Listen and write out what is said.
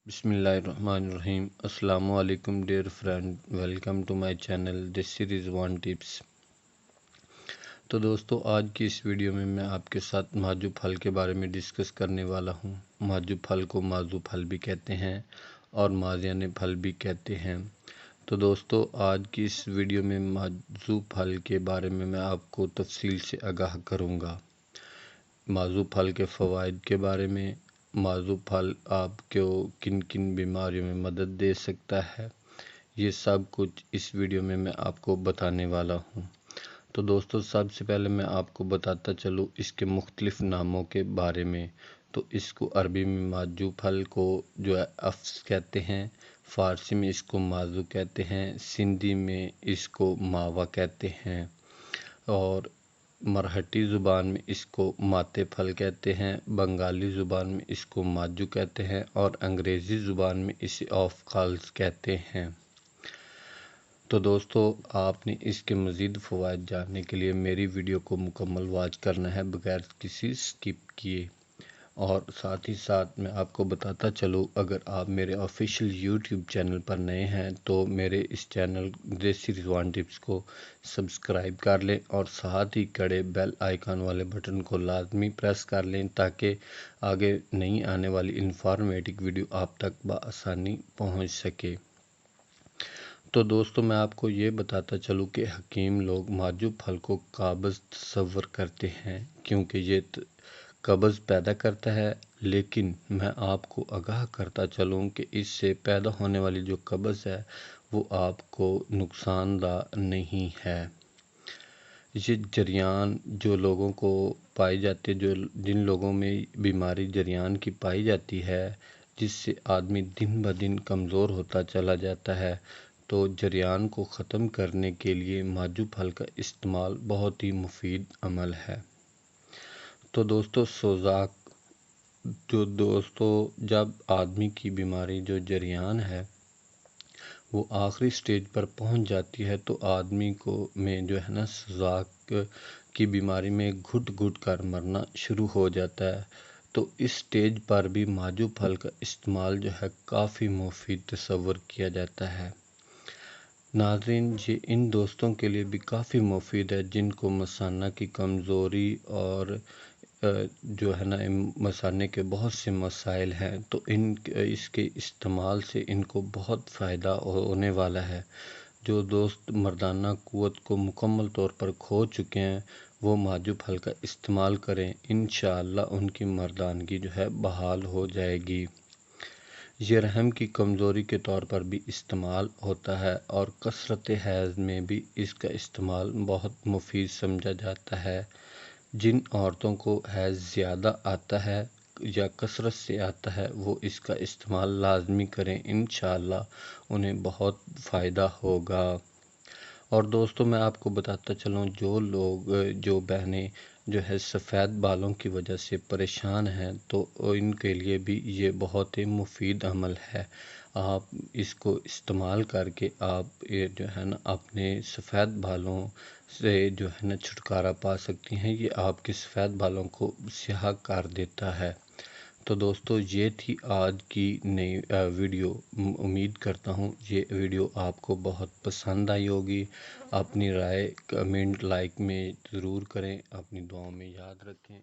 Bismillahirrahmanirrahim. Assalamu alaikum dear friend. Welcome to my channel. This series one tips. तो दोस्तों आज की इस वीडियो में मैं आपके साथ माजू फल के बारे में डिस्कस करने वाला हूँ। माजू फल को माजू फल भी कहते हैं और माजियाने फल भी कहते हैं। तो दोस्तों आज की इस वीडियो में माजू फल के बारे में मैं आपको तफसील से आगाह करूँगा। माजू फल के फ़वाइद के बारे में, माजू फल आपको किन किन बीमारियों में मदद दे सकता है, ये सब कुछ इस वीडियो में मैं आपको बताने वाला हूँ। तो दोस्तों सबसे पहले मैं आपको बताता चलूँ इसके मुख्तलिफ़ नामों के बारे में। तो इसको अरबी में माजू फल को जो है अफ्स कहते हैं, फ़ारसी में इसको माजू कहते हैं, सिंधी में इसको मावा कहते हैं और मराठी ज़ुबान में इसको माते फल कहते हैं, बंगाली ज़ुबान में इसको माजू कहते हैं और अंग्रेज़ी ज़ुबान में इसे ऑफ़काल्स कहते हैं। तो दोस्तों आपने इसके मज़ीद फ़वाइद जानने के लिए मेरी वीडियो को मुकम्मल वॉच करना है बगैर किसी स्किप किए। और साथ ही साथ मैं आपको बताता चलूँ अगर आप मेरे ऑफिशियल यूट्यूब चैनल पर नए हैं तो मेरे इस channel this series one tips को सब्सक्राइब कर लें और साथ ही खड़े बेल आइकन वाले बटन को लाजमी प्रेस कर लें ताकि आगे नई आने वाली इंफॉर्मेटिव वीडियो आप तक बआसानी पहुंच सके। तो दोस्तों मैं आपको ये बताता चलूँ कि हकीम लोग माजू फल को काबज़ तस्वर करते हैं क्योंकि ये कब्ज़ पैदा करता है, लेकिन मैं आपको आगाह करता चलूँ कि इससे पैदा होने वाली जो कब्ज़ है वो आपको नुकसानदा नहीं है। ये जरियान जो लोगों को पाई जाती है, जो जिन लोगों में बीमारी जरियान की पाई जाती है जिससे आदमी दिन ब दिन कमज़ोर होता चला जाता है, तो जरियान को ख़त्म करने के लिए माजू फल का इस्तेमाल बहुत ही मुफीद अमल है। तो दोस्तों जब आदमी की बीमारी जो जरियान है वो आखिरी स्टेज पर पहुंच जाती है तो आदमी को में जो है ना सोज़ाक की बीमारी में घुट घुट कर मरना शुरू हो जाता है। तो इस स्टेज पर भी माजू फल का इस्तेमाल जो है काफ़ी मुफीद तस्वर किया जाता है। नाज़रीन ये इन दोस्तों के लिए भी काफ़ी मुफीद है जिनको मसाना की कमज़ोरी और जो है ना मसाने के बहुत से मसाइल हैं, तो इसके इस्तेमाल से इनको बहुत फ़ायदा होने वाला है। जो दोस्त मर्दाना क़ुव्वत को मुकम्मल तौर पर खो चुके हैं वो माजू फल का इस्तेमाल करें, इंशाअल्लाह उनकी मर्दानगी जो है बहाल हो जाएगी। ये रहम की कमज़ोरी के तौर पर भी इस्तेमाल होता है और कसरत हैज़ में भी इसका इस्तेमाल बहुत मुफीद समझा जाता है। जिन औरतों को हैज़ ज़्यादा आता है या कसरत से आता है वो इसका इस्तेमाल लाजमी करें, इंशाअल्लाह उन्हें बहुत फ़ायदा होगा। और दोस्तों मैं आपको बताता चलूँ जो बहनें जो है सफ़ेद बालों की वजह से परेशान हैं तो इनके लिए भी ये बहुत ही मुफीद अमल है। आप इसको इस्तेमाल करके आप ये जो है ना अपने सफ़ेद बालों से जो है ना छुटकारा पा सकती हैं। ये आपके सफ़ेद बालों को स्याह कर देता है। तो दोस्तों ये थी आज की नई वीडियो। उम्मीद करता हूँ ये वीडियो आपको बहुत पसंद आई होगी। अपनी राय कमेंट लाइक में ज़रूर करें, अपनी दुआओं में याद रखें।